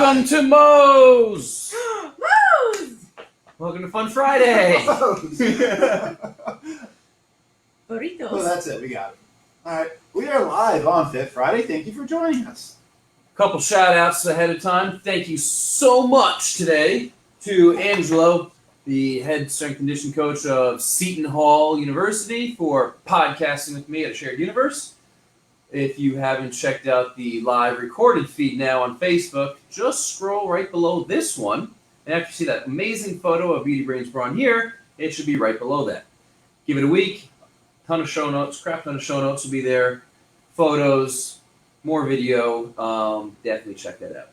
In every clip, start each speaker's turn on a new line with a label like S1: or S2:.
S1: Welcome to Moe's!
S2: Moe's!
S1: Welcome to Fun Friday!
S2: Burritos.
S3: Well, that's it. We got it. All right. We are live on Fit Friday. Thank you for joining us.
S1: Couple shout outs ahead of time. Thank you so much today to Angelo, the head strength and conditioning coach of Seton Hall University, for podcasting with me at A Shared Universe. If you haven't checked out the live recorded feed now on Facebook, just scroll right below this one. And after you see that amazing photo of Beauty Brains Brawn here, it should be right below that. Give it a week. Ton of show notes. Crap ton of show notes will be there. Photos, more video. Definitely check that out.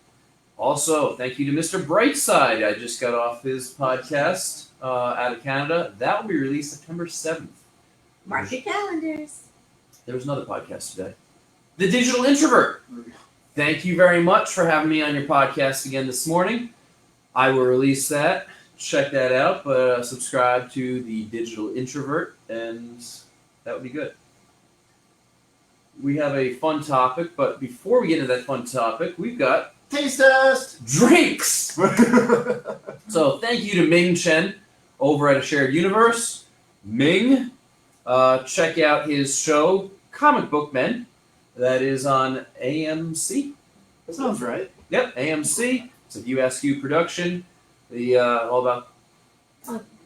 S1: Also, thank you to Mr. Brightside. I just got off his podcast out of Canada. That will be released September 7th.
S2: Mark your calendars.
S1: There was another podcast today. The Digital Introvert. Thank you very much for having me on your podcast again this morning. I will release that. Check that out, but subscribe to The Digital Introvert, and that would be good. We have a fun topic, but before we get into that fun topic, we've got
S3: Taste test!
S1: drinks! So thank you to Ming Chen over at A Shared Universe. Ming, check out his show, Comic Book Men. That is on AMC.
S3: That sounds right.
S1: Yep, AMC. It's a USQ production. All about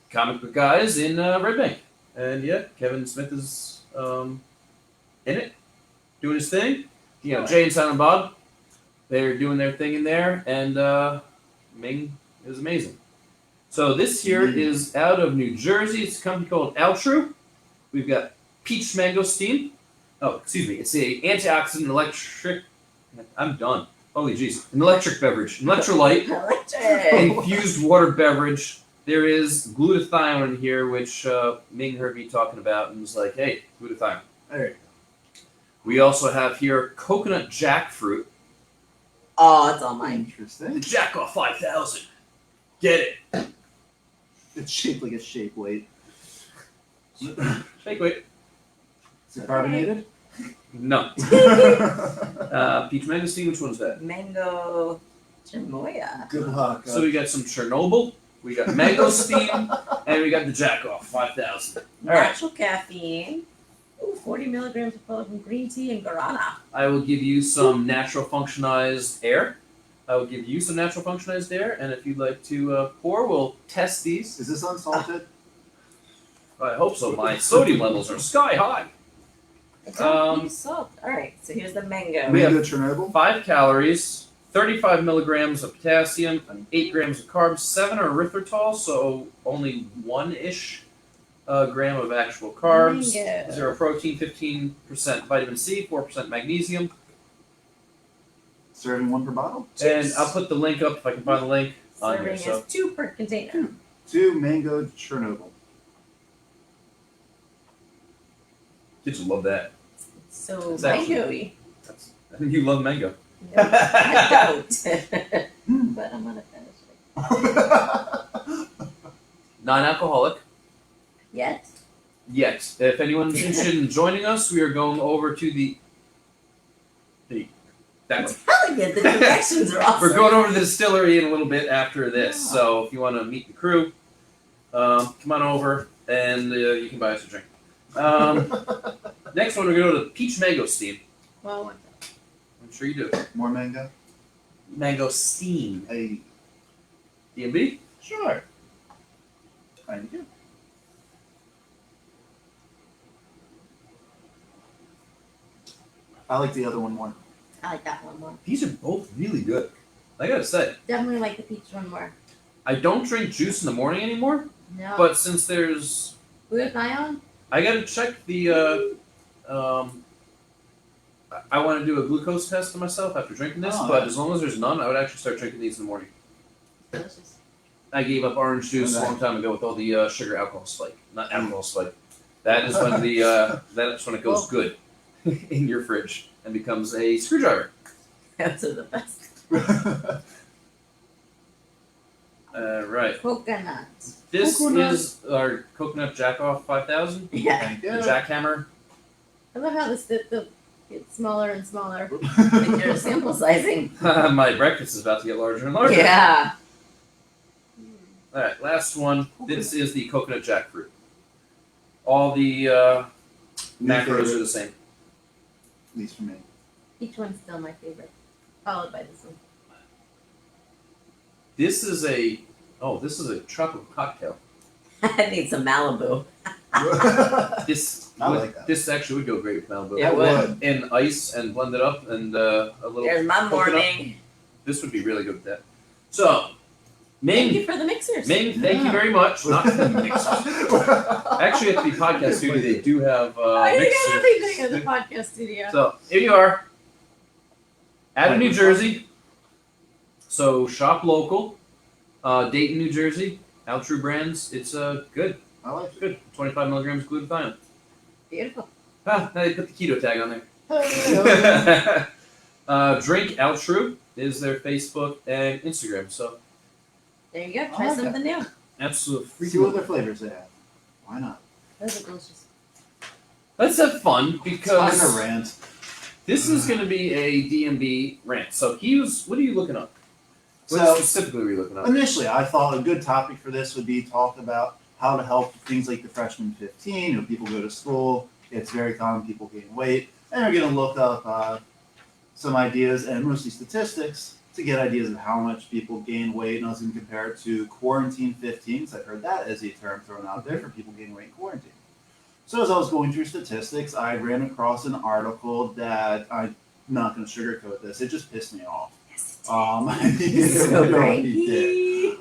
S1: comic book guys in Red Bank. And yeah, Kevin Smith is in it, doing his thing. You know, Jay and Silent Bob, they're doing their thing in there. And Ming is amazing. So this here is out of New Jersey. It's a company called Altru. We've got peach mangosteen. Oh, excuse me. It's a antioxidant electric. I'm done. Holy jeez. An electric beverage. An electrolyte. Infused water beverage. There is glutathione in here, which Ming heard me talking about and was like, hey, glutathione.
S3: There you go.
S1: We also have here coconut jackfruit.
S2: Oh, it's all mine.
S3: Interesting.
S1: The Jack Off 5000. Get it.
S3: It's shaped like a shape weight.
S1: Shake weight.
S3: Is it carbonated?
S1: No. Peach mangosteen, which one's that?
S2: Mango chamoya.
S3: Good luck.
S1: So we got some Chernobyl, we got Mangosteen, and we got the Jack Off 5000. All right.
S2: Natural caffeine. Ooh, 40 milligrams of protein, green tea, and guarana.
S1: I will give you some natural functionized air. I will give you some natural functionized air, and if you'd like to pour, we'll test these.
S3: Is this unsalted?
S1: I hope so. My sodium levels are sky high.
S2: It's not salt. All right, so here's the mango.
S1: We have
S3: Mango Chernobyl?
S1: 5 calories, 35 milligrams of potassium, 8 grams of carbs, 7 are erythritol, so only 1-ish gram of actual carbs,
S2: Mango.
S1: 0 protein, 15% vitamin C, 4% magnesium.
S3: Serving one per bottle?
S1: And I'll put the link up if I can find the link on here.
S2: Serving
S1: So
S2: is 2 per container.
S3: 2 mango Chernobyl.
S1: kids will love that.
S2: So
S1: It's actually-
S2: mango-y.
S1: I think you love mango.
S2: No, I don't. But I'm gonna finish it.
S1: Non-alcoholic.
S2: Yet?
S1: Yes. If anyone's interested in joining us, we are going over to the that one.
S2: Telling you, the directions are awesome.
S1: We're going over to the distillery in a little bit after this. So if you want to meet the crew, come on over and you can buy us a drink. Next one, we're going to go to Peach Mangosteen.
S2: Well,
S1: I'm sure you do.
S3: More mango?
S1: Mangosteen.
S3: Hey.
S1: DMB?
S3: Sure. Thank you. I like the other one more.
S2: I like that one more.
S1: These are both really good. I gotta say,
S2: Definitely like the peach one more.
S1: I don't drink juice in the morning anymore,
S2: No.
S1: but since there's...
S2: Glutathione?
S1: I gotta check the... I want to do a glucose test on myself after drinking this,
S3: Oh,
S1: but
S3: yeah.
S1: as long as there's none, I would actually start drinking these in the morning.
S2: Delicious.
S1: I gave up orange juice a
S3: Okay.
S1: long time ago with all the sugar alcohol spike. Not alcohol spike. That is when the that's when it goes good in your fridge and becomes a screwdriver.
S2: Those are the best.
S1: Right.
S2: Coconut.
S1: This
S3: Coconut.
S1: is our Coconut Jack Off 5000.
S2: Yeah.
S3: Thank
S1: The
S3: you.
S1: jackhammer.
S2: I love how the Get smaller and smaller with your sample sizing.
S1: My breakfast is about to get larger and larger.
S2: Yeah.
S1: All right, last one. This is the coconut jackfruit. All the macros are the same.
S3: At least for me.
S2: Each one's still my favorite, followed by this one.
S1: This is a chocolate cocktail.
S2: I need some Malibu.
S1: This
S3: I
S1: would,
S3: like that.
S1: This actually would go great with Malibu.
S2: Yeah, it would.
S1: In ice and blend it up and a little.
S2: There's my
S1: coconut.
S2: morning.
S1: This would be really good with that. So,
S2: Thank you
S1: Ming,
S2: for the mixers.
S1: thank you very much. Not the mixers. Actually, at the podcast studio, they do have
S2: I
S1: mixers.
S2: got everything in the podcast studio.
S1: So here you are, out of New Jersey. So shop local, Dayton, New Jersey. Altru Brands. It's good.
S3: I like it.
S1: Good. 25 milligrams glutathione.
S2: Beautiful.
S1: Ah, now they put the keto tag on
S3: Hey,
S1: there. Drink Altru is their Facebook and Instagram. So
S2: There you go. Try
S3: I like
S2: something new.
S1: absolutely.
S3: See what other flavors they have. Why not?
S2: Those are delicious.
S1: Let's have fun
S3: Time to
S1: because
S3: rant.
S1: this is going to be a DMB rant. So what are you looking up? What
S3: So-
S1: specifically are you looking up?
S3: Initially, I thought a good topic for this would be talk about how to help things like the freshman 15. People go to school. It's very common people gain weight. And we're going to look up some ideas and mostly statistics to get ideas of how much people gain weight. And I was going to compare it to quarantine 15s. I've heard that as a term thrown out there for people gaining weight in quarantine. So as I was going through statistics, I ran across an article that I'm not going to sugarcoat this. It just pissed me off.
S2: Yes.
S3: So did.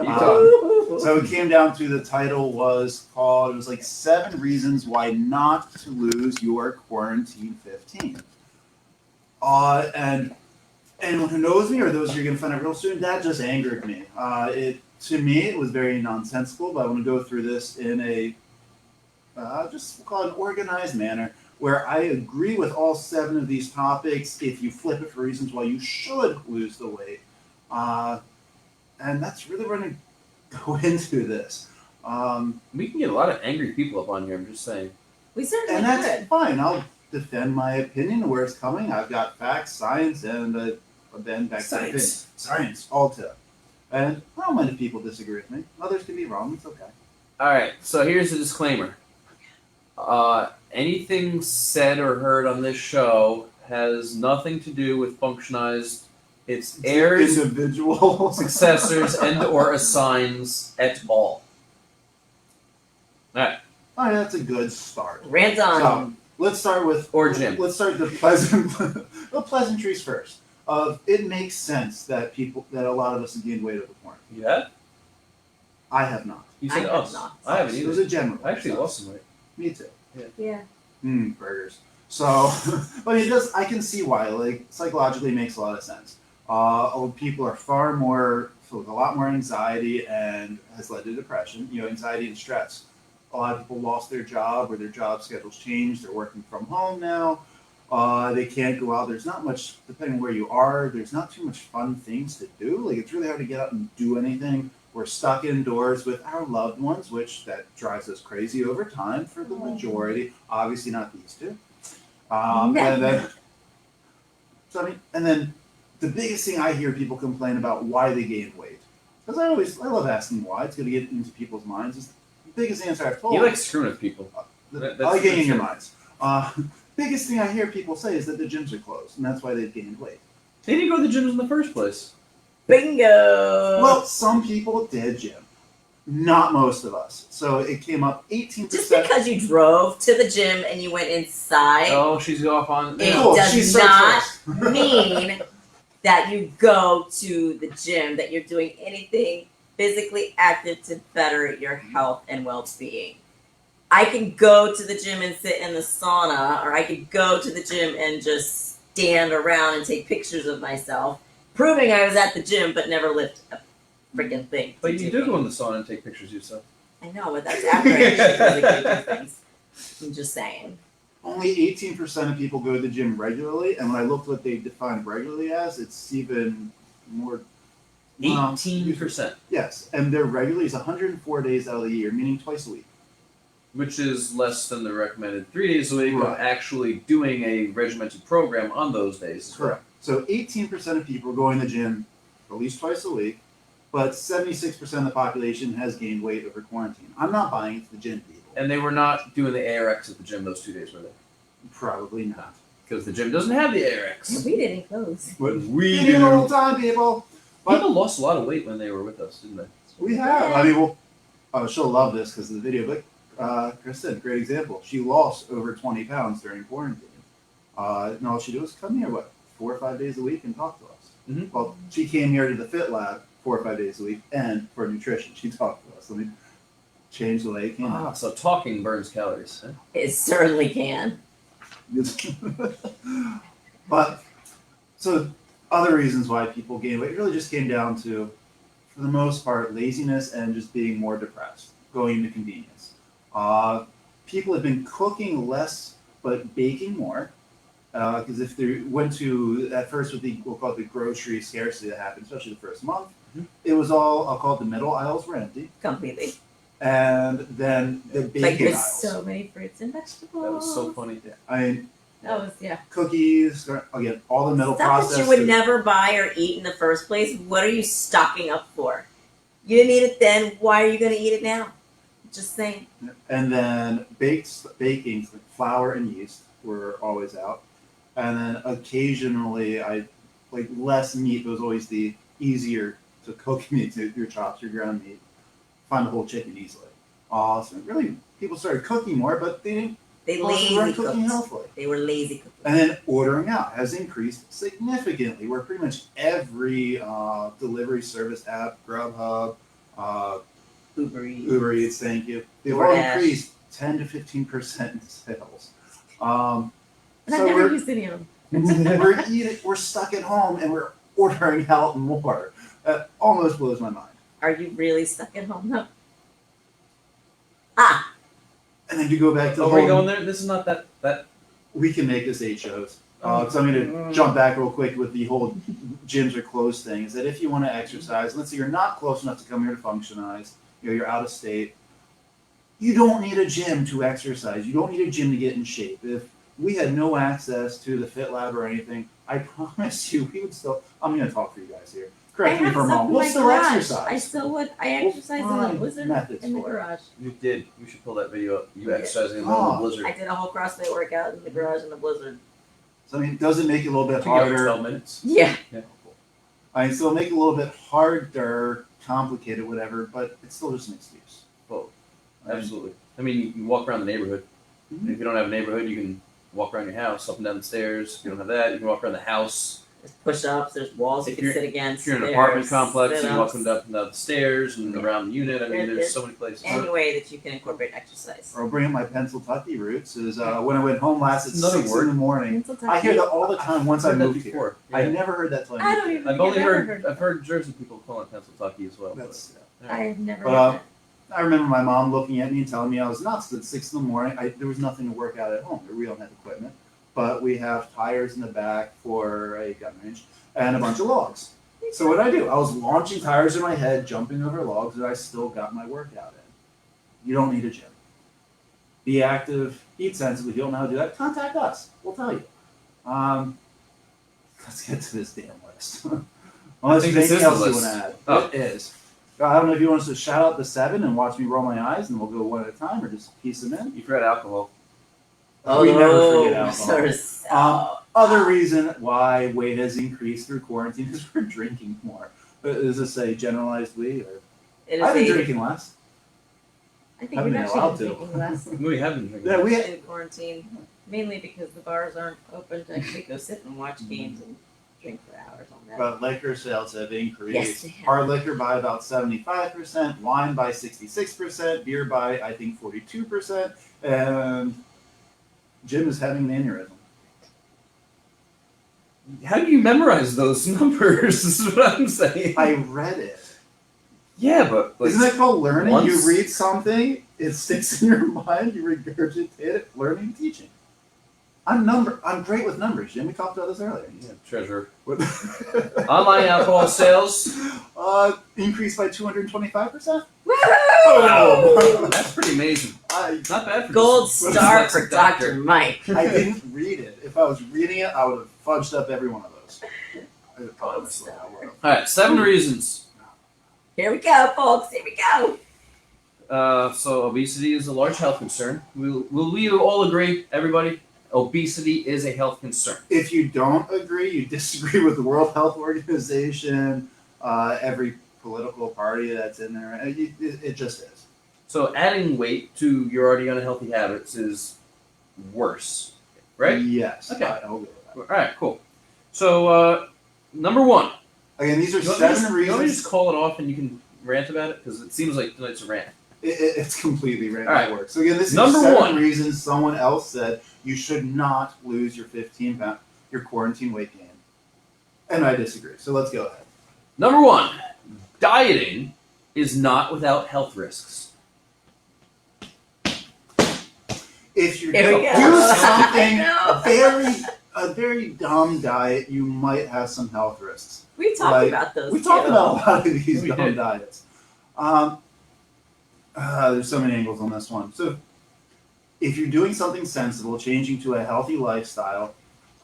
S3: So it came down to the title was called, it was like 7 reasons why not to lose your quarantine 15. And anyone who knows me or those who are going to find out real soon, that just angered me. To me, it was very nonsensical, but I want to go through this in a, just we'll call it an organized manner, where I agree with all 7 of these topics if you flip it for reasons why you should lose the weight. And that's really where I'm going to go into this.
S1: We can get a lot of angry people up on here. I'm just saying.
S2: We certainly
S3: And that's
S2: could.
S3: fine. I'll defend my opinion where it's coming. I've got facts, science, and then back to opinion. Science, all to. And I don't mind if people disagree with me. Others can be wrong. It's okay.
S1: All right. So here's a disclaimer. Anything said or heard on this show has nothing to do with Functionised, its heirs,
S3: Individual
S1: successors, and or assigns at all. All right.
S3: All right, that's a good start.
S2: Rant on.
S3: So let's start with
S1: Or Jim.
S3: Let's start the pleasantries first. It makes sense that a lot of us have gained weight over quarantine.
S1: You have?
S3: I have not.
S1: You said
S2: I have
S1: us.
S2: not.
S1: I haven't
S3: It was
S1: either.
S3: a general.
S1: I actually lost some weight.
S3: Me too.
S2: Yeah.
S3: Burgers. So, but it does. I can see why. Like psychologically, it makes a lot of sense. Old people are far more filled with a lot more anxiety and has led to depression. Anxiety and stress. A lot of people lost their job or their job schedules changed. They're working from home now. They can't go out. There's not much, depending on where you are, there's not too much fun things to do. Like it's really hard to get out and do anything. We're stuck indoors with our loved ones, which that drives us crazy over time for the majority. Obviously not these two. And then the biggest thing I hear people complain about why they gain weight. Because I love asking why. It's going to get into people's minds. It's the biggest answer I've told.
S1: You like screwing with people.
S3: I like getting in your minds. Biggest thing I hear people say is that the gyms are closed, and that's why they've gained weight.
S1: They didn't go to the gyms in the first place.
S2: Bingo.
S3: Well, some people did, Jim. Not most of us. So it came up 18%.
S2: Just because you drove to the gym and you went inside
S1: Oh, she's off on.
S2: It
S3: Cool,
S2: does
S3: she starts
S2: not
S3: first.
S2: mean that you go to the gym, that you're doing anything physically active to better your health and well-being. I can go to the gym and sit in the sauna, or I could go to the gym and just stand around and take pictures of myself, proving I was at the gym but never lift a freaking thing.
S1: But you do go in the sauna and take pictures of yourself.
S2: I know, but that's after I actually physically do things. I'm just saying.
S3: Only 18% of people go to the gym regularly, and when I looked what they define regularly as, it's even more.
S1: 18%.
S3: Yes, and their regularly is 104 days out of the year, meaning twice a week.
S1: Which is less than the recommended 3 days a week of
S3: Right.
S1: actually doing a regimented program on those days.
S3: Correct. So 18% of people are going to the gym at least twice a week, but 76% of the population has gained weight over quarantine. I'm not buying into the gym, people.
S1: And they were not doing the ARX at the gym those 2 days, were they?
S3: Probably not.
S1: Because the gym doesn't have the ARX.
S2: We didn't close.
S3: But
S1: We
S3: give me a little time, people. But
S1: People lost a lot of weight when they were with us, didn't they?
S3: we have. I mean, she'll love this because of the video. But Kristen, great example. She lost over 20 pounds during quarantine. And all she did was come here, 4 or 5 days a week and talk to us.
S1: Mhm.
S3: Well, she came here to the Fit Lab 4 or 5 days a week, and for nutrition, she talked to us. Let me change the way it came.
S1: Ah, so talking burns calories. Huh?
S2: It certainly can.
S3: But so other reasons why people gain weight really just came down to, for the most part, laziness and just being more depressed, going into convenience. People have been cooking less but baking more, because if they went to at first with we'll call it the grocery scarcity that happened, especially the first month, it was all, I'll call it the middle aisles were empty,
S2: Completely.
S3: and then the
S2: Like
S3: baking
S2: there's
S3: aisles.
S2: so many fruits and vegetables.
S1: That was so funny.
S3: I mean,
S2: That was
S3: cookies, again, all the middle
S2: stuff
S3: processed
S2: that you would
S3: food.
S2: never buy or eat in the first place. What are you stocking up for? You didn't eat it then. Why are you going to eat it now? Just saying.
S3: And then baking, like flour and yeast were always out. And then occasionally I like less meat, but it was always the easier to cook meat, your chops, your ground meat. Find the whole chicken easily. So really people started cooking more, but they
S2: They
S3: weren't
S2: lazy
S3: cooking
S2: cooked.
S3: healthily.
S2: They were lazy cooking.
S3: And then ordering out has increased significantly, where pretty much every delivery service app, Grubhub,
S2: Uber Eats.
S3: Uber Eats, thank you. They've all
S2: DoorDash.
S3: increased 10 to 15% in sales.
S2: And
S3: So
S2: I've never
S3: we're,
S2: used any of them.
S3: we're stuck at home and we're ordering out more. That almost blows my mind.
S2: Are you really stuck at home though?
S3: And then to go back to the
S1: Oh, are you
S3: whole,
S1: going there? This is not that.
S3: we can make this 8 shows. So I'm going to jump back real quick with the whole gyms are closed thing. Is that if you want to exercise, let's say you're not close enough to come here to Functionised, you're out of state, you don't need a gym to exercise. You don't need a gym to get in shape. If we had no access to the Fit Lab or anything, I promise you, we would still. I'm going to talk for you guys here. Correct me if I'm wrong. We'll still exercise.
S2: I still would. I
S3: We'll
S2: exercise in
S3: find
S2: the blizzard
S3: methods
S2: in the
S3: for it.
S2: garage.
S1: You did. You should pull that video up. You
S2: Yeah.
S1: exercising in the middle of the
S3: Oh.
S1: blizzard.
S2: I did a whole CrossFit workout in the garage in the blizzard.
S3: So I mean, does it make it a little bit
S1: Took you about
S3: harder?
S1: 12 minutes.
S2: Yeah.
S1: Yeah.
S3: I mean, so it'll make it a little bit harder, complicated, whatever, but it's still just an excuse.
S1: Well, absolutely. I mean, you can walk around the neighborhood.
S3: Mhm.
S1: If you don't have a neighborhood, you can walk around your house, up and down the stairs. If you don't have that, you can walk around the house.
S2: There's push-ups. There's walls you
S1: If
S2: can
S1: you're-
S2: sit against.
S1: If you're in an
S2: there's
S1: apartment complex, you can walk
S2: sit-ups.
S1: up and down the stairs and
S2: Yeah.
S1: around the unit. I mean,
S2: There's
S1: there's so many places.
S2: Any way that you can incorporate exercise.
S3: Or I'll bring up my Pennsylvania roots. Is when I went home last at
S1: Another
S3: 6
S1: word.
S3: in the morning. I hear that all the time once I
S1: I've heard that
S3: moved here.
S1: before.
S3: I
S1: Yeah.
S3: never heard that till I
S2: I
S3: moved
S2: don't
S3: here.
S2: even.
S1: I've
S2: think
S1: only
S2: ever
S1: heard. I've heard Jersey people call it Pennsylvania as well.
S3: That's-
S1: But,
S2: I've never
S3: But,
S2: heard that.
S3: I remember my mom looking at me and telling me I was nuts. At 6 in the morning, there was nothing to work out at home. We don't have equipment, but we have tires in the back for a gun range and a bunch of logs. So what I do? I was launching tires in my head, jumping over logs, and I still got my workout in. You don't need a gym. Be active, eat sensibly. If you don't know how to do that, contact us. We'll tell you. Let's get to this damn list. Unless
S1: think
S3: there's
S1: this is
S3: anything else
S1: the
S3: you
S1: list.
S3: want to add.
S1: Oh.
S3: It is. I don't know if you want us to shout out the 7 and watch me roll my eyes, and we'll go one at a time, or just piece them in.
S1: You forgot alcohol.
S3: We never forget alcohol.
S2: Sort of
S3: Other reason why weight has increased through quarantine is we're drinking more. Is this a generalized we? Or
S2: it is
S3: I've been
S2: a-
S3: drinking less.
S2: I think
S3: Haven't
S2: we've
S3: been allowed
S2: actually been
S3: to.
S2: drinking less
S1: We haven't drinking.
S3: Yeah, we.
S2: in quarantine, mainly because the bars aren't open to actually go sit and watch games and drink for hours on that.
S3: But liquor sales have increased.
S2: Yes, they have.
S3: Hard liquor by about 75%, wine by 66%, beer by I think 42%, and Jim is having an aneurysm.
S1: How do you memorize those numbers? This is what I'm saying.
S3: I read it.
S1: Yeah, but like,
S3: Isn't that called learning?
S1: once-
S3: You read something, it sticks in your mind, you regurgitate it. Learning and teaching. I'm great with numbers, Jim. We talked about this earlier.
S1: yeah, treasure. Online alcohol sales.
S3: Increased by 225%. Oh.
S1: That's pretty amazing. Not bad for
S2: Gold
S1: this
S2: star
S1: dyslexic
S2: for Dr. Mike.
S3: I didn't read it. If I was reading it, I would have fudged up every one of those. I promise that I would have.
S1: All right, 7 reasons.
S2: Here we go, folks. Here we go.
S1: So obesity is a large health concern. Will we all agree, everybody? Obesity is a health concern.
S3: If you don't agree, you disagree with the World Health Organization, every political party that's in there. It just is.
S1: So adding weight to your already unhealthy habits is worse, right?
S3: Yes.
S1: Okay.
S3: I'll go with that.
S1: All right, cool. So number 1.
S3: Again, these are
S1: You want me to
S3: 7
S1: just- You want me to
S3: reasons.
S1: just call it off and you can rant about it? Because it seems like tonight's a rant.
S3: It's completely random
S1: All right.
S3: work. So again, this is
S1: Number
S3: 7
S1: 1.
S3: reasons someone else said you should not lose your 15-pound, your quarantine weight gain. And I disagree. So let's go ahead.
S1: Number 1, dieting is not without health risks.
S3: If you
S2: Here we
S3: do
S2: go.
S3: something
S2: I
S3: a very dumb diet, you might have some health risks.
S2: We talked
S3: Like,
S2: about those.
S3: We talked
S2: too.
S3: about a lot of these
S1: We
S3: dumb
S1: did.
S3: diets. There's so many angles on this one. So if you're doing something sensible, changing to a healthy lifestyle,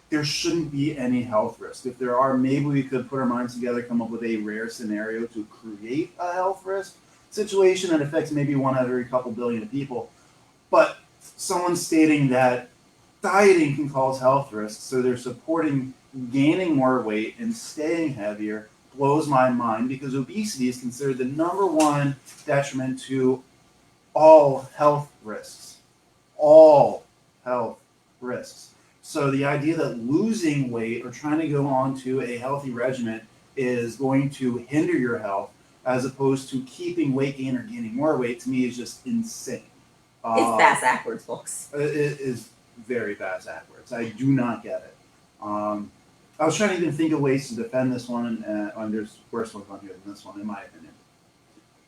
S3: there shouldn't be any health risk. If there are, maybe we could put our minds together, come up with a rare scenario to create a health risk situation that affects maybe 1 out of every couple billion people. But someone stating that dieting can cause health risks, so they're supporting gaining more weight and staying heavier, blows my mind, because obesity is considered the number 1 detriment to all health risks. All health risks. So the idea that losing weight or trying to go on to a healthy regimen is going to hinder your health as opposed to keeping weight gain or gaining more weight, to me is just insane.
S2: It's fast backwards, folks.
S3: It is very fast backwards. I do not get it. I was trying to even think of ways to defend this one, and there's worse ones on here than this one, in my opinion.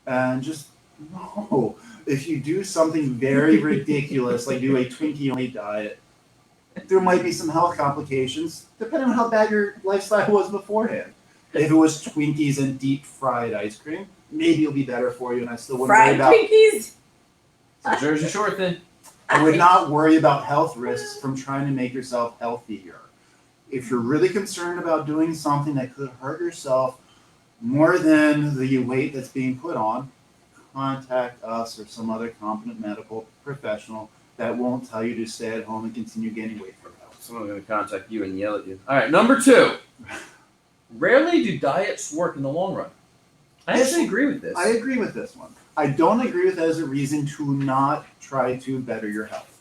S3: And just, no. If you do something very ridiculous, like do a Twinkie-only diet, there might be some health complications, depending on how bad your lifestyle was beforehand. If it was Twinkies and deep-fried ice cream, maybe it'll be better for you, and I still wouldn't worry
S2: Fried
S3: about...
S2: Twinkies.
S1: So Jersey Shore thing.
S3: I would not worry about health risks from trying to make yourself healthier. If you're really concerned about doing something that could hurt yourself more than the weight that's being put on, contact us or some other competent medical professional that won't tell you to stay at home and continue gaining weight for health.
S1: Someone's going to contact you and yell at you. All right, number 2. Rarely do diets work in the long run. I actually agree with this.
S3: I agree with this one. I don't agree with it as a reason to not try to better your health.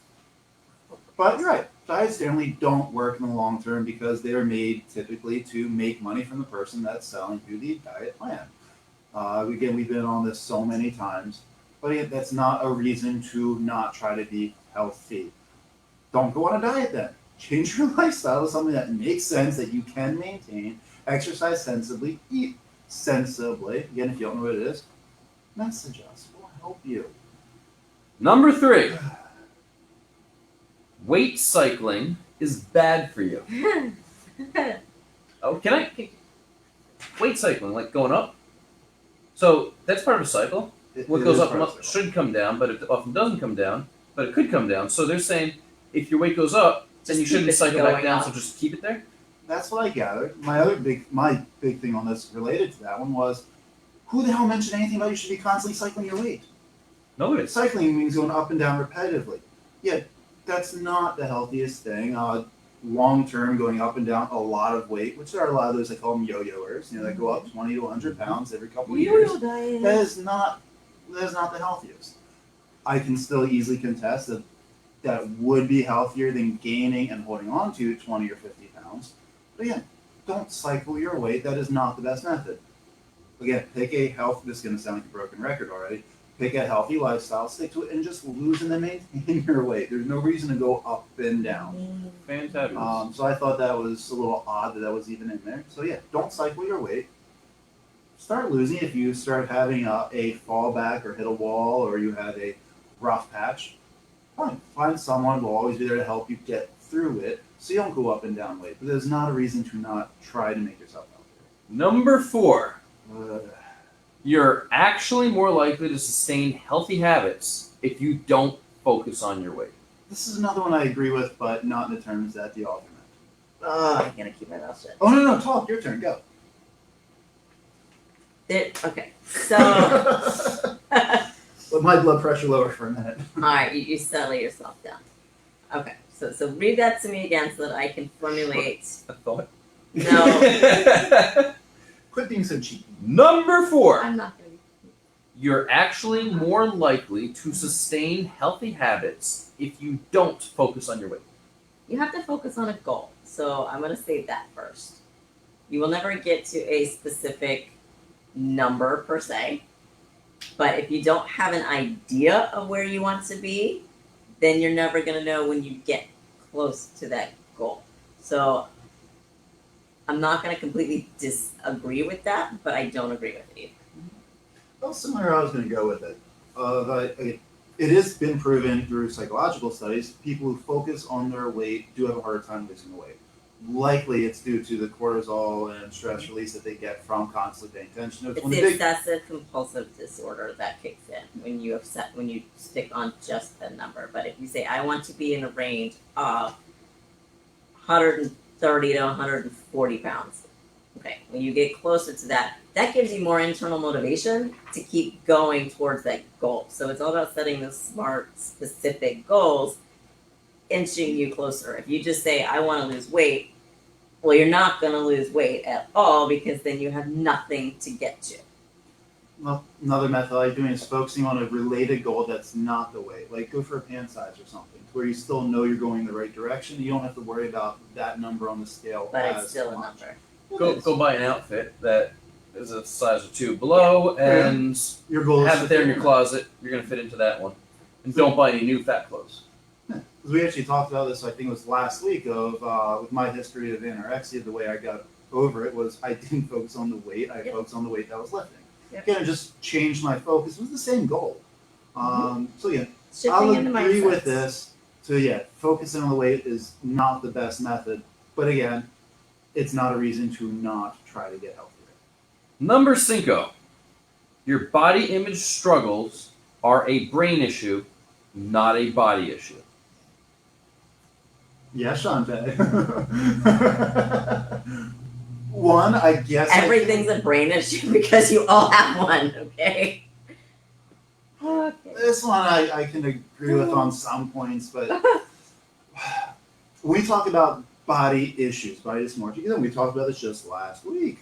S3: But you're right. Diets generally don't work in the long term because they are made typically to make money from the person that's selling you the diet plan. Again, we've been on this so many times, but again, that's not a reason to not try to be healthy. Don't go on a diet then. Change your lifestyle to something that makes sense, that you can maintain, exercise sensibly, eat sensibly. Again, if you don't know what it is, message us. We'll help you.
S1: Number 3. Weight cycling is bad for you. Oh, weight cycling, like going up? So that's part of a cycle. What goes up should come down, but it often doesn't come down, but it could come down. So they're saying if your weight goes up, then
S2: Just
S1: you
S2: keep
S1: shouldn't
S2: it
S1: cycle back
S2: going
S1: down,
S2: up.
S1: so just keep it there?
S3: That's what I gathered. My big thing on this related to that one was, who the hell mentioned anything about you should be constantly cycling your weight?
S1: Nobody.
S3: Cycling means going up and down repetitively. Yeah, that's not the healthiest thing. Long term, going up and down a lot of weight, which there are a lot of those, I call them yo-yoers, that go up 20 to 100 pounds every couple of years.
S2: Yo-yo diet.
S3: That is not the healthiest. I can still easily contest that would be healthier than gaining and holding on to 20 or 50 pounds. But again, don't cycle your weight. That is not the best method. Again, pick a health. This is going to sound like a broken record already. Pick a healthy lifestyle, stick to it, and just lose and then maintain your weight. There's no reason to go up and down.
S1: Fantastic.
S3: So I thought that was a little odd that was even in there. So yeah, don't cycle your weight. Start losing if you start having a fallback or hit a wall or you have a rough patch. Fine. Find someone who will always be there to help you get through it so you don't go up and down weight. But there's not a reason to not try to make yourself healthier.
S1: Number 4. You're actually more likely to sustain healthy habits if you don't focus on your weight.
S3: This is another one I agree with, but not in the terms that the author meant.
S2: I'm gonna keep my mouth shut.
S3: Oh no, talk. Your turn. Go.
S2: Okay, so
S3: Let my blood pressure lower for a minute.
S2: all right, you settle yourself down. Okay, so read that to me again so that I can formulate.
S1: A thought.
S2: No,
S3: Quit being so cheeky.
S1: Number 4.
S2: I'm not gonna be.
S1: You're actually more likely to sustain healthy habits if you don't focus on your weight.
S2: You have to focus on a goal. So I'm gonna say that first. You will never get to a specific number per se, but if you don't have an idea of where you want to be, then you're never gonna know when you get close to that goal. So I'm not gonna completely disagree with that, but I don't agree with it either.
S3: Well, similar, I was going to go with it. It has been proven through psychological studies, people who focus on their weight do have a harder time losing the weight. Likely, it's due to the cortisol and stress release that they get from constantly paying attention.
S2: It's the obsessive compulsive disorder that kicks in when you stick on just the number. But if you say, I want to be in a range of 130 to 140 pounds, okay, when you get closer to that, that gives you more internal motivation to keep going towards that goal. So it's all about setting those smart, specific goals, inching you closer. If you just say, I want to lose weight, well, you're not going to lose weight at all because then you have nothing to get to.
S3: Well, another method I like doing is focusing on a related goal that's not the weight. Like go for a pant size or something, where you still know you're going in the right direction. You don't have to worry about that number on the scale.
S2: But it's still a number.
S1: Go buy an outfit that is a size or 2 below, and
S3: Your goal is
S1: have it there in your closet. You're going to fit into that one. And don't buy any new fat clothes.
S3: Because we actually talked about this, I think it was last week, of with my history of anorexia, the way I got over it was I didn't focus on the weight, I focused on the weight that I was lifting.
S2: Yep.
S3: Again, it just changed my focus. It was the same goal. So yeah,
S2: Shifting
S3: I'll
S2: into
S3: agree
S2: mindsets.
S3: with this. So yeah, focusing on the weight is not the best method. But again, it's not a reason to not try to get healthier.
S1: Number 5. Your body image struggles are a brain issue, not a body issue.
S3: Yeah, Shantae. One, I guess.
S2: Everything's a brain issue because you all have one, okay? Okay.
S3: This one I can agree with on some points, but when we talk about body issues, body dysmorphia, and we talked about this just last week.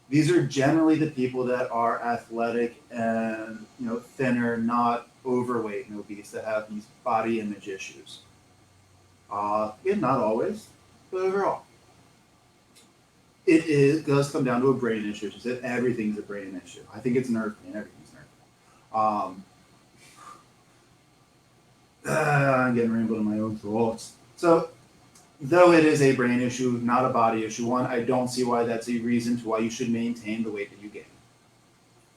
S3: These are generally the people that are athletic and thinner, not overweight and obese, that have these body image issues. Not always, but overall. It does come down to a brain issue. She said everything's a brain issue. I think it's an earth thing. Everything's an earth thing. I'm getting rambled in my own thoughts. So, though it is a brain issue, not a body issue, one, I don't see why that's a reason to why you should maintain the weight that you gain.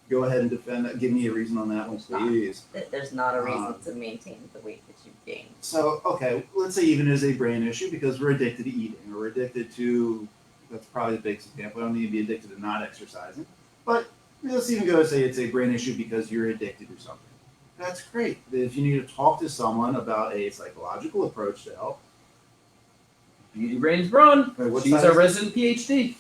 S3: Go ahead and defend that. Give me a reason on that one, please.
S2: There's not a reason to maintain the weight that you've gained.
S3: So, okay, let's say even it is a brain issue because we're addicted to eating, or we're addicted to, that's probably the biggest example, I don't need to be addicted to not exercising, but let's even go say it's a brain issue because you're addicted to something. That's great. If you need to talk to someone about a psychological approach to help,
S1: Beauty Brains Braun.
S3: What's
S1: She's
S3: that?
S1: our resident PhD.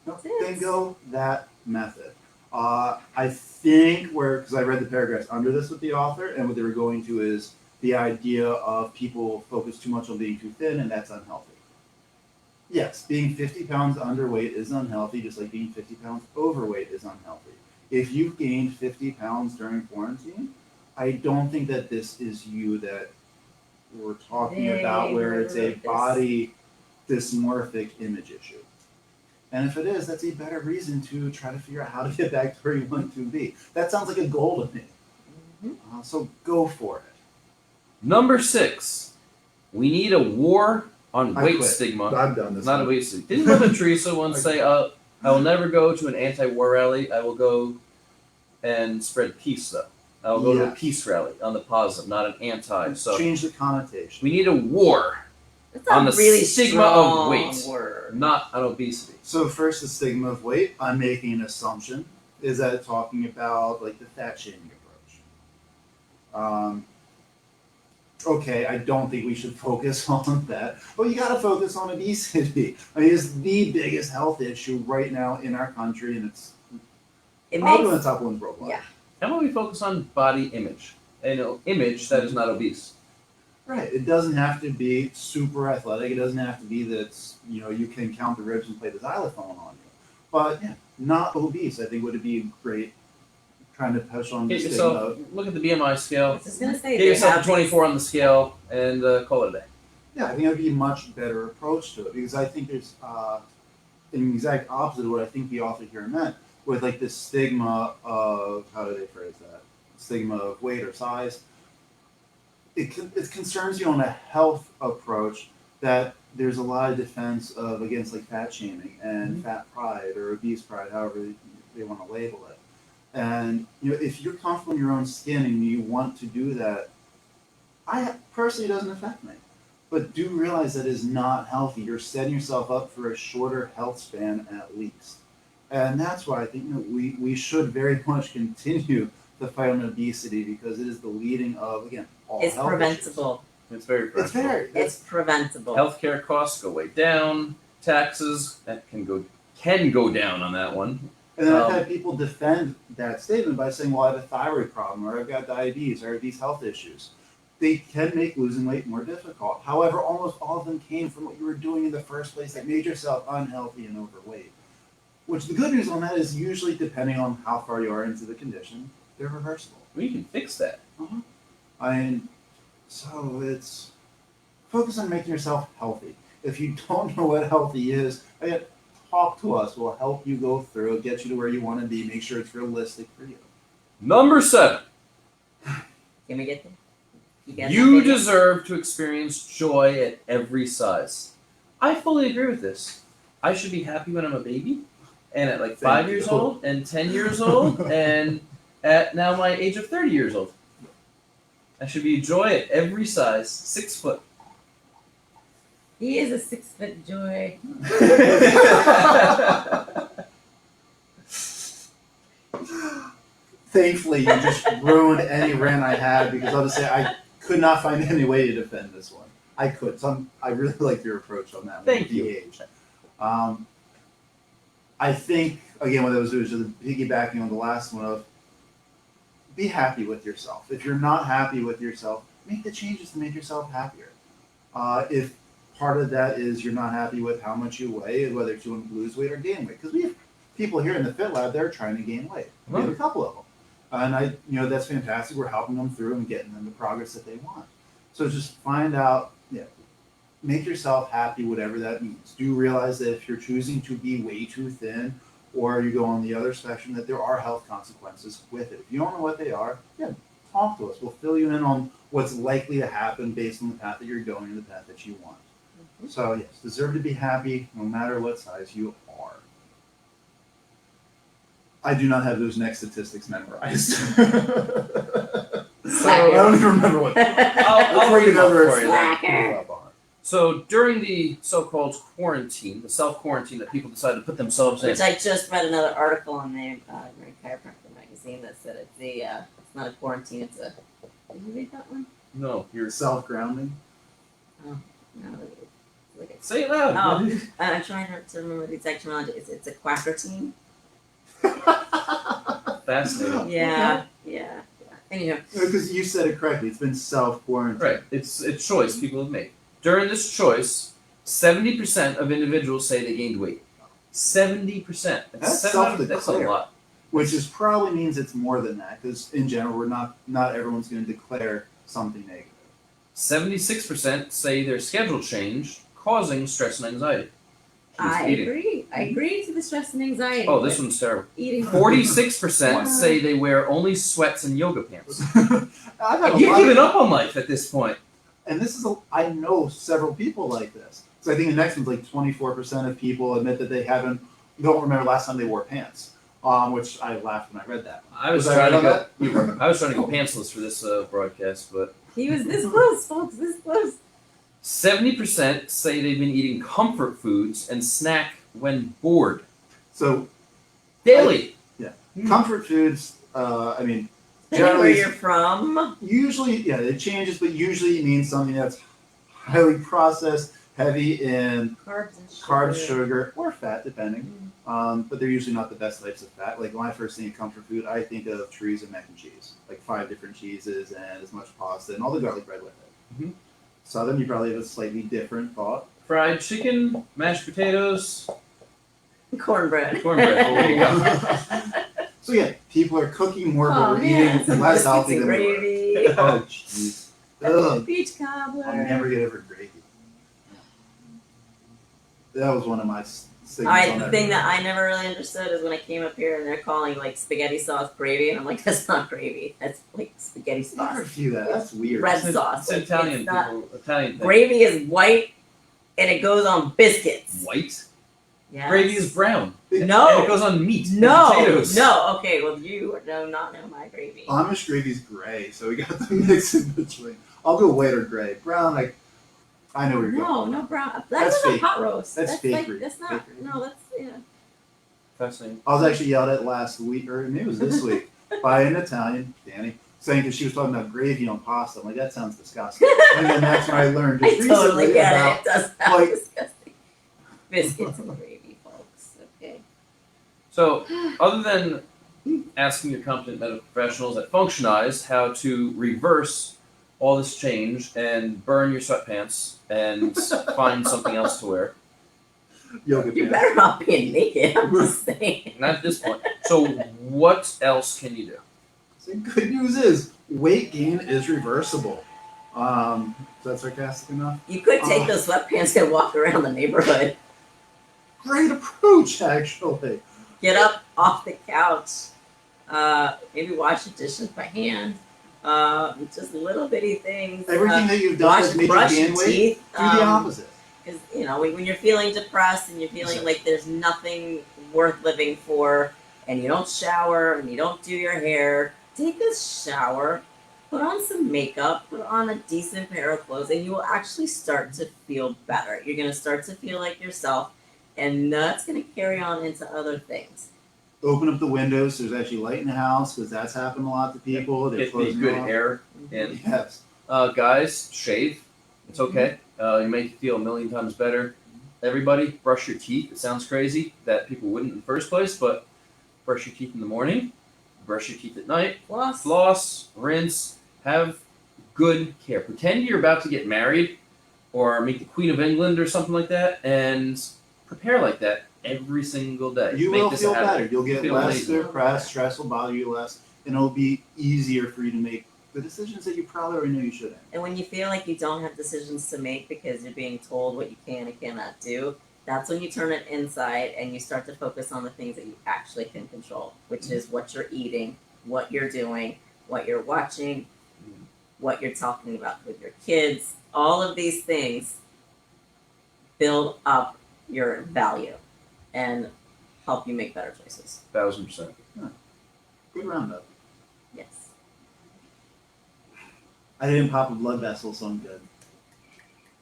S3: then go that method. I think because I read the paragraphs under this with the author, and what they were going to is the idea of people focus too much on being too thin, and that's unhealthy. Yes, being 50 pounds underweight is unhealthy, just like being 50 pounds overweight is unhealthy. If you've gained 50 pounds during quarantine, I don't think that this is you that we're talking about where it's a body dysmorphic image issue. And if it is, that's a better reason to try to figure out how to get back to where you want to be. That sounds like a goal to me. So go for it.
S1: Number 6. We need a war on
S3: I
S1: weight
S3: quit.
S1: stigma.
S3: I'm done this.
S1: Not a weight stigma. Didn't Mother Teresa once say, I will never go to an anti-war rally. I will go and spread peace, though. I will go to a peace rally on the positive, not an anti. So
S3: change the connotation.
S1: we need a war
S2: That's
S1: on
S2: a
S1: the
S2: really
S1: stigma of
S2: strong
S1: weight,
S2: word.
S1: not on obesity.
S3: So first, the stigma of weight. I'm making an assumption is that talking about like the fat shaming approach. Okay, I don't think we should focus on that, but you got to focus on obesity. I mean, it's the biggest health issue right now in our country, and it's probably one of the top ones worldwide.
S2: Yeah.
S1: How about we focus on body image? An image that is not obese.
S3: Right. It doesn't have to be super athletic. It doesn't have to be that you can count the ribs and play the xylophone on you. But yeah, not obese. I think would be great. Trying to push on
S1: Get
S3: the
S1: yourself,
S3: stigma.
S1: look at the BMI
S2: I
S1: scale.
S2: was just gonna say
S1: Get
S2: they
S1: yourself
S2: have
S1: a 24 on the scale and call it a day.
S3: Yeah, I think that would be a much better approach to it because I think there's an exact opposite of what I think the author here meant with like this stigma of how do they phrase that? Stigma of weight or size. It concerns you on a health approach that there's a lot of defense of against like fat shaming and fat pride or obese pride, however they want to label it. And if you're comfortable in your own skin and you want to do that, I personally it doesn't affect me. But do realize that is not healthy. You're setting yourself up for a shorter health span at least. And that's why I think we should very much continue the fight on obesity because it is the leading of again all
S2: it's
S3: health
S2: preventable.
S1: It's very
S3: issues.
S2: It's preventable.
S1: Healthcare costs go way down. Taxes that can go down on that one.
S3: And then I've had people defend that statement by saying, well, I have a thyroid problem, or I've got diabetes, or I have these health issues. They can make losing weight more difficult. However, almost all of them came from what you were doing in the first place that made yourself unhealthy and overweight. Which the good news on that is usually, depending on how far you are into the condition, they're reversible.
S1: Well, you can fix that.
S3: So it's focus on making yourself healthy. If you don't know what healthy is, again, talk to us. We'll help you go through it, get you to where you want to be, make sure it's realistic for you.
S1: Number 7.
S2: Can we get there?
S1: You deserve to experience joy at every size. I fully agree with this. I should be happy when I'm a baby, and at like 5 years old, and 10 years old, and at now my age of 30 years old. I should be joy at every size. 6 foot.
S2: He is a 6 foot joy.
S3: Thankfully, you just ruined any rant I had because I'll just say I could not find any way to defend this one. I could. I really like your approach on that one.
S1: Thank you.
S3: Age. I think, again, what I was doing is just piggybacking on the last one of be happy with yourself. If you're not happy with yourself, make the changes to make yourself happier. If part of that is you're not happy with how much you weigh, whether it's you want to lose weight or gain weight, because we have people here in the Fit Lab, they're trying to gain weight. We have a couple of them. And that's fantastic. We're helping them through and getting them the progress that they want. So just find out, make yourself happy, whatever that means. Do realize that if you're choosing to be way too thin or you go on the other spectrum, that there are health consequences with it. If you don't know what they are, talk to us. We'll fill you in on what's likely to happen based on the path that you're going and the path that you want. So yes, deserve to be happy no matter what size you are. I do not have those next statistics memorized. So I don't even remember what.
S1: I'll read it up for you.
S2: Slacker.
S3: So
S1: during the so-called quarantine, the self-quarantine that people decided to put themselves in.
S2: Which I just read another article on the Chiropractor magazine that said it's not a quarantine, it's a. Did you read that one?
S1: No, you're
S3: self-grounding.
S2: Oh no.
S1: Say it loud.
S2: Oh, I'm trying to remember the exact terminology. It's a quackertine.
S1: Fascinating.
S2: Yeah. Anyhow.
S3: Because you said it correctly. It's been self-quarantine.
S1: Right. It's a choice people have made. During this choice, 70% of individuals say they gained weight. 70%.
S3: That's
S1: That's a
S3: self-declare.
S1: lot.
S3: Which is probably means it's more than that. Because in general, we're not everyone's going to declare something negative.
S1: 76% say their schedule changed, causing stress and anxiety.
S2: I agree to the stress and anxiety.
S1: Oh, this one's terrible.
S2: Eating.
S1: 46% say they wear only sweats and yoga pants.
S3: I've had a
S1: You're
S3: lot
S1: giving up on life at this point.
S3: And this is I know several people like this. So I think the next one's like 24% of people admit that they don't remember last time they wore pants. Which I laughed when I read that.
S1: I was
S3: Was I
S1: trying to
S3: right
S1: go.
S3: on
S1: I was trying to go pantsless for this broadcast, but
S2: He was this close, folks. This close.
S1: 70% say they've been eating comfort foods and snack when bored
S3: So
S1: daily.
S3: Comfort foods. I mean,
S2: Depending where
S3: generally,
S2: you're from.
S3: usually, yeah, it changes, but usually it means something that's highly processed, heavy in
S2: Carbs and
S3: sugar, or fat, depending. But they're usually not the best types of fat. Like when I first think of comfort food, I think of chorizo mac and cheese, like 5 different cheeses and as much pasta and all the garlic bread with it.
S1: Mhm.
S3: Southern, you probably have a slightly different thought.
S1: Fried chicken, mashed potatoes,
S2: Cornbread.
S1: cornbread. There you go.
S3: So yeah, people are cooking more, but
S2: Oh
S3: we're
S2: man,
S3: eating
S2: some
S3: less
S2: biscuits
S3: healthy
S2: and
S3: than we
S2: gravy.
S3: were. Oh jeez. Ugh.
S2: Beach cobbler.
S3: I'll never get over gravy. That was one of my things.
S2: The thing that I never really understood is when I came up here and they're calling like spaghetti sauce gravy, and I'm like, that's not gravy. That's like spaghetti
S3: never
S2: sauce.
S3: do that. That's weird.
S2: Red
S1: It's
S2: sauce.
S1: It's
S2: Like,
S1: Italian
S2: it's not-
S1: people. Italian thing.
S2: Gravy is white, and it goes on biscuits.
S1: White.
S2: Yes.
S1: Gravy is brown.
S2: No.
S1: And it goes on meat. and
S2: No,
S1: potatoes.
S2: no. Okay, well you do not know my gravy.
S3: Amish gravy's gray, so we got the mix in between. I'll go white or gray. Brown, I know where you're going.
S2: No brown.
S3: That's
S2: That's a
S3: fake.
S2: pot roast.
S3: That's
S2: like
S3: fakery.
S2: that's not.
S3: Fakery.
S2: No, that's yeah.
S1: Fascinating.
S3: I was actually yelled at last week, or maybe it was this week, by an Italian, Danny, saying because she was talking about gravy on pasta. I'm like, that sounds disgusting. And then that's when I learned
S2: I
S3: just
S2: totally
S3: recently
S2: get
S3: about
S2: it. It does sound
S3: like-
S2: disgusting. Biscuits and gravy, folks. Okay.
S1: So, other than asking your competent medical professionals at Functionised how to reverse all this change and burn your sweatpants and find something else to wear,
S3: yoga
S2: You
S3: pants.
S2: better not be naked. I'm just saying.
S1: not at this point. So, what else can you do?
S3: So good news is weight gain is reversible. Is that sarcastic enough?
S2: You could take those sweatpants and walk around the neighborhood.
S3: Great approach, actually.
S2: Get up off the couch. Maybe wash the dishes by hand. Just little bitty things.
S3: Everything that you've done has made you
S2: brush
S3: gain
S2: your
S3: weight.
S2: teeth.
S3: Do the opposite.
S2: Because when you're feeling depressed and you're feeling like there's nothing worth living for, and you don't shower and you don't do your hair, take a shower, put on some makeup, put on a decent pair of clothes, and you will actually start to feel better. You're going to start to feel like yourself, and that's going to carry on into other things.
S3: Open up the windows so there's actually light in the house, because that's happened a lot to people. They're
S1: Get the
S3: closing
S1: good
S3: off.
S1: air in.
S3: Yes.
S1: Guys, shave. It's okay. You make you feel a million times better. Everybody, brush your teeth. It sounds crazy that people wouldn't in the first place, but brush your teeth in the morning, brush your teeth at night, floss, rinse, have good care. Pretend you're about to get married or meet the Queen of England or something like that, and prepare like that every single day.
S3: You
S1: Make
S3: will
S1: this a
S3: feel
S1: habit.
S3: better. You'll get
S1: Feel
S3: less
S1: amazing.
S3: depressed. Stress will bother you less, and it'll be easier for you to make the decisions that you probably already know you shouldn't.
S2: And when you feel like you don't have decisions to make because you're being told what you can and cannot do, that's when you turn it inside and you start to focus on the things that you actually can control, which is what you're eating, what you're doing, what you're watching, what you're talking about with your kids. All of these things build up your value and help you make better choices.
S1: 1000%.
S3: Good roundup.
S2: Yes.
S3: I didn't pop a blood vessel, so I'm good.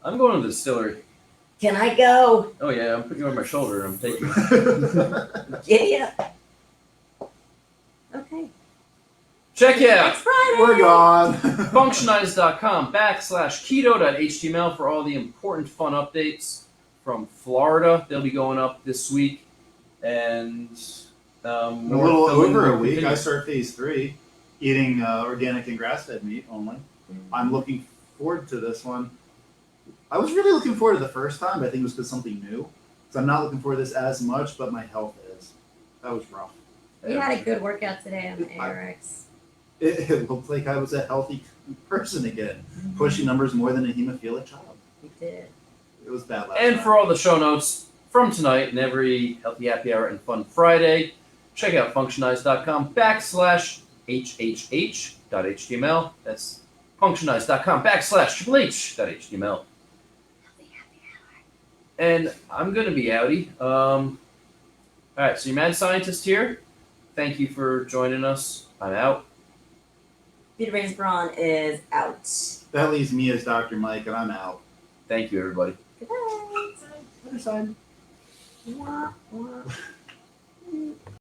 S1: I'm going to the distillery.
S2: Can I go?
S1: Oh yeah, I'm putting you on my shoulder and I'm taking you.
S2: Giddy up. Okay.
S1: Check it out.
S2: Next Friday.
S3: We're gone.
S1: Functionized.com/keto.html for all the important fun updates from Florida. They'll be going up this week, and
S3: A
S1: more
S3: little
S1: filming
S3: over a
S1: will
S3: week.
S1: continue.
S3: I start phase 3, eating organic and grass-fed meat only. I'm looking forward to this one. I was really looking forward to the first time, but I think it was because something new. So I'm not looking forward to this as much, but my health is. That was rough.
S2: You had a good workout today on the
S3: I-
S2: ARX.
S3: It looked like I was a healthy person again, pushing numbers more than a hemophilic child.
S2: You did.
S3: It was bad last
S1: And
S3: time.
S1: for all the show notes from tonight and every Healthy Happy Hour and Fun Friday, check out functionized.com/hhh.html. That's functionized.com/hh.html. And I'm going to be outie. All right, so your mad scientist here. Thank you for joining us. I'm out.
S2: Peter Baines Braun is out.
S3: That leaves me as Dr. Mike, and I'm out.
S1: Thank you, everybody.
S2: Good night.
S3: Other side.
S2: Wah, wah.